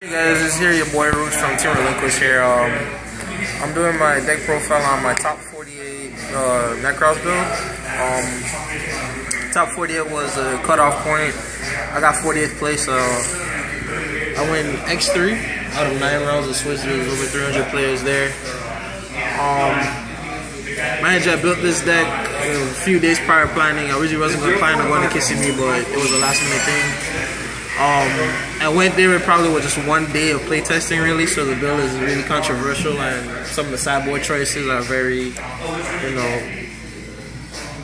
Hey guys, this is here your boy Rootz from Team Relinquished here. I'm doing my deck profile on my top 48 Nekroz build. Top 48 was a cutoff point. I got 40th place, so I went X3 out of 9 rounds of Swiss. There was over 300 players there. Manager, I built this deck a few days prior planning. I originally wasn't going to plan on going to Kissimmee, but it was a last minute thing. I went there probably with just one day of playtesting really, so the build is really controversial and some of the sideboard choices are very,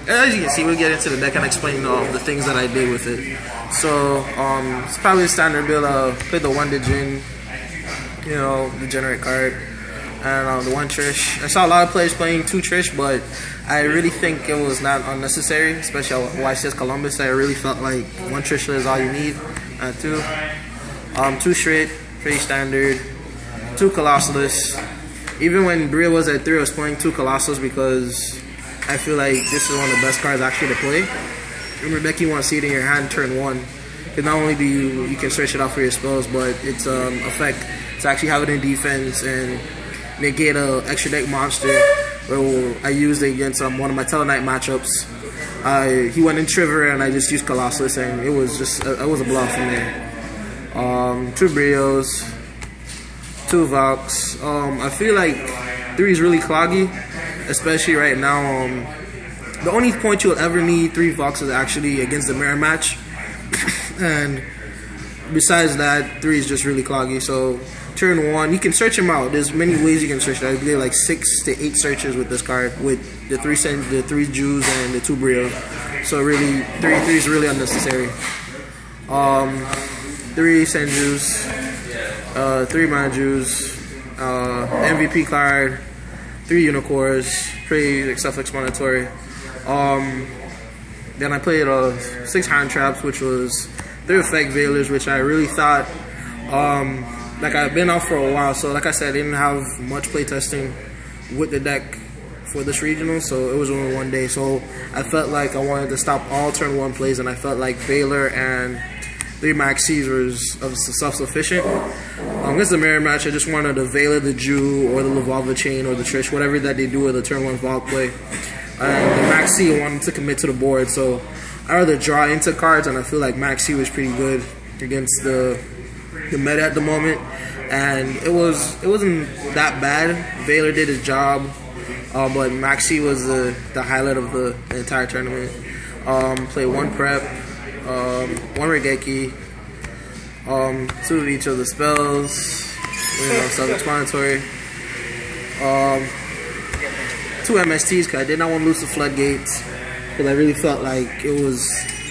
as you can see, we'll get into the deck and explain the things that I did with it. So it's probably a standard build. I'll play the 1 Djinn, the generate card, and the 1 Trish. I saw a lot of players playing 2 Trish, but I really think it was not unnecessary, especially why it says Columbus. I really felt like 1 Trish is all you need. 2 straight, pretty standard. 2 Colossus. Even when Bria was at 3, I was playing 2 Colossus because I feel like this is one of the best cards actually to play. Remember, Becky, you want to see it in your hand turn 1. Because not only do you can search it out for your spells, but its effect to actually have it in defense and negate a extra deck monster. Where I used it against one of my Teleknight matchups. He went in Trigger and I just used Colossus and it was just it was a bluff from there. 2 Brios, 2 Vox. I feel like 3 is really cloggy, especially right now. The only point you'll ever need 3 Vox is actually against the mirror match, and besides that, 3 is just really cloggy. So turn 1, you can search him out. There's many ways you can search that. I did like 6 to 8 searches with this card with the 3 Jews and the 2 Brios. So really, 3 is really unnecessary. 3 Senjus, 3 Manjus, MVP card, 3 Unicorns, pretty self-explanatory. Then I played 6 Hand Traps, which was 3 Effect Veilers, which I really thought, like I've been out for a while, so like I said, I didn't have much playtesting with the deck for this regional, so it was only 1 day. So I felt like I wanted to stop all turn 1 plays, and I felt like Veiler and 3 Maxis were self-sufficient. Against the mirror match, I just wanted to Veiler the Jew or the Lavalva Chain or the Trish, whatever that they do with the turn 1 vault play. And the Maxi wanted to commit to the board, so I rather draw into cards, and I feel like Maxi was pretty good against the meta at the moment, and it wasn't that bad. Veiler did his job, but Maxi was the highlight of the entire tournament. Played 1 prep, 1 Regeki, 2 of each of the spells, self-explanatory. 2 MSTs because I did not want to lose the floodgates, because I really felt like it was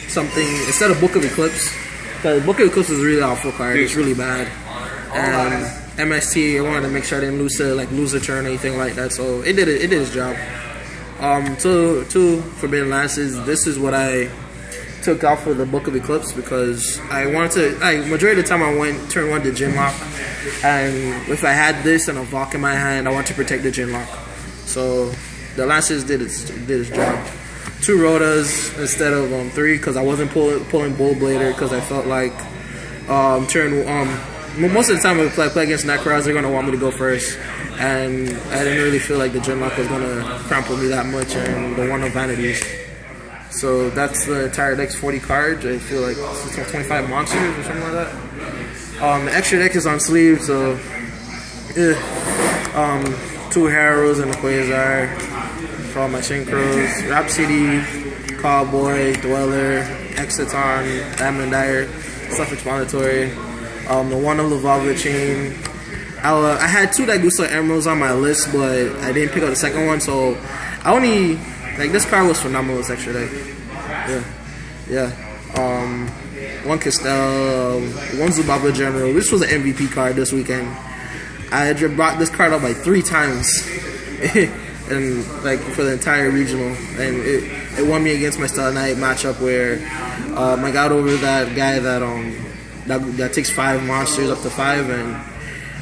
something instead of Book of Eclipse. Because Book of Eclipse is a really awful card. It's really bad. And MST, I wanted to make sure I didn't lose a turn or anything like that. So it did its job. 2 Forbidden Lances. This is what I took out for the Book of Eclipse, because I wanted to. Majority of the time I went turn 1 to Djinn Lock, and if I had this and a Valk in my hand, I want to protect the Djinn Lock. So the Lances did its job. 2 Rotas instead of 3, because I wasn't pulling Bull Blader, because I felt like most of the time if I play against Nekroz, they're gonna want me to go first, and I didn't really feel like the Djinn Lock was gonna crumple me that much, and the 1 of Vanities. So that's the entire deck's 40 cards. I feel like it's 25 monsters or something like that. The extra deck is on sleeve, so 2 Harrows and a Quasar for all my Nekroz, Rhapsody, Cowboy, Dweller, Exiton, Diamond Dyer, self-explanatory. The 1 of Lavalva Chain. I had 2 Daigusa Emeralds on my list, but I didn't pick up the second one, so I only, this card was phenomenal, this extra deck. Yeah. 1 Castell, 1 Zubaba General. This was an MVP card this weekend. I had brought this card up like 3 times. And for the entire regional, and it won me against my Teleknight matchup where I got over that guy that takes 5 monsters up to 5, and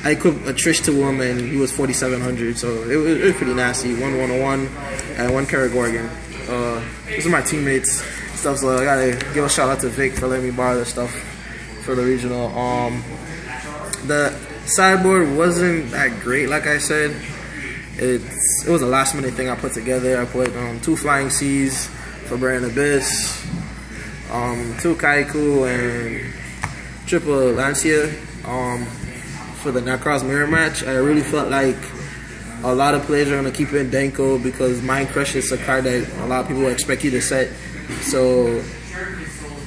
I equipped a Trish to him and he was 4,700, so it was pretty nasty. 1 101 and 1 Karagorgon. These are my teammates stuff, so I gotta give a shout out to Vic for letting me borrow this stuff for the regional. The sideboard wasn't that great, like I said. It was a last minute thing I put together. I put 2 Flying Seas for Brand Abyss, 2 Kaiku and triple Lancia for the Nekroz mirror match. I really felt like a lot of players are going to keep it in Denko because Mind Crush is a card that a lot of people expect you to set. So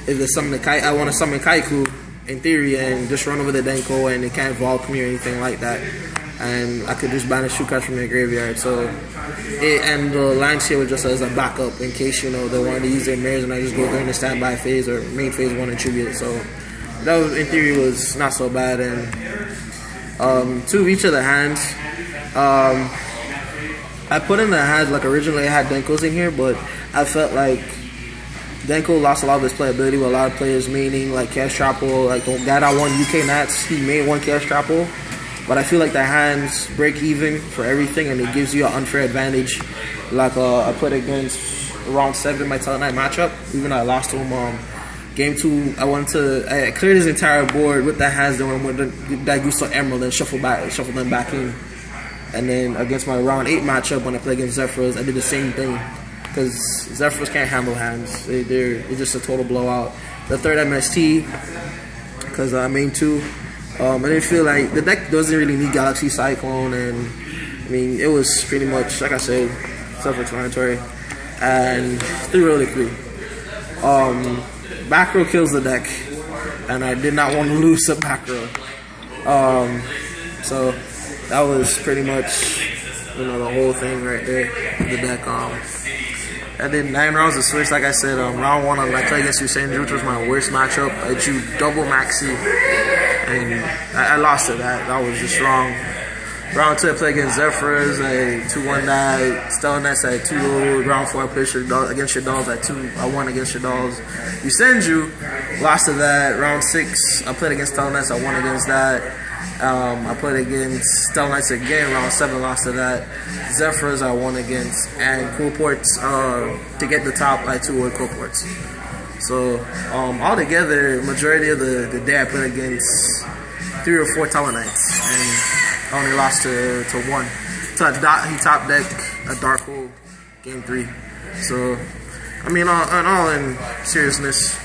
if there's something I want to summon Kaiku in theory and just run over the Denko and it can't vault me or anything like that. And I could just banish 2 cards from the graveyard. So and the Lancia was just as a backup in case they wanted to use their mirrors and I just go during the standby phase or main phase 1 and tribute. So that was, in theory, was not so bad. And 2 of each of the hands. I put in the hands like originally I had Denkos in here, but I felt like Denko lost a lot of his playability with a lot of players maining like Cash Trapple. Like the guy that won UK Nats, he made 1 Cash Trapple. But I feel like the hands break even for everything and it gives you an unfair advantage. Like I put against round 7 my Teleknight matchup, even though I lost to him. Game 2, I cleared his entire board with the hands that used to Emerald and shuffle them back in. And then against my round 8 matchup when I played against Zephyrs, I did the same thing. Because Zephyrs can't handle hands. They're just a total blowout. The 3rd MST, because I main 2. I didn't feel like the deck doesn't really need Galaxy Cyclone, and I mean it was pretty much like I said, self-explanatory. And 3 Reliquary. Back row kills the deck, and I did not want to lose a back row. So that was pretty much the whole thing right there. The deck. I did 9 rounds of Switch, like I said. Round 1 I played against Usain, which was my worst matchup. I drew double Maxi, and I lost to that. That was just wrong. Round 2 I played against Zephyrs. I 2-1 that. Stellar Knights I 2. Round 4 I played against Shadolls. I won against Shadolls. Usenju, lost to that. Round 6 I played against Stellar Knights. I won against that. I played against Stellar Knights again. Round 7 lost to that. Zephyrs I won against. And Cool Ports to get the top I 2 Cool Ports. So altogether, majority of the day I played against 3 or 4 Stellar Knights. And I only lost to 1. So he top decked a Dark Hole game 3. So I mean, in seriousness,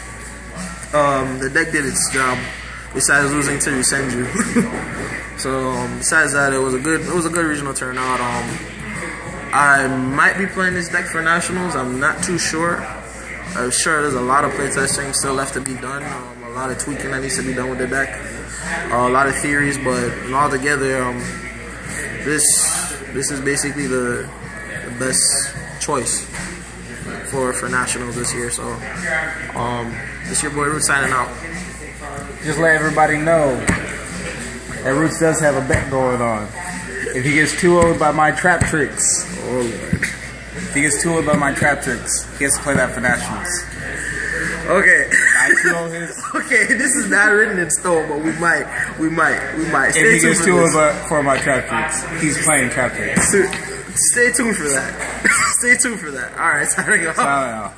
the deck did its job. Besides losing to Usenju. So besides that, it was a good regional turnout. I might be playing this deck for nationals. I'm not too sure. I'm sure there's a lot of playtesting still left to be done. A lot of tweaking that needs to be done with the deck. A lot of theories, but altogether, this is basically the best choice for nationals this year. So it's your boy Rootz signing out. Just let everybody know that Rootz does have a bet going on. If he gets 2-0'd by my trap tricks, if he gets 2-0'd by my trap tricks, he has to play that for nationals. Okay. His. Okay, this is not written in stone, but we might. If he gets 2-0'd for my trap tricks, he's playing trap tricks. Stay tuned for that. Stay tuned for that. All right, signing off.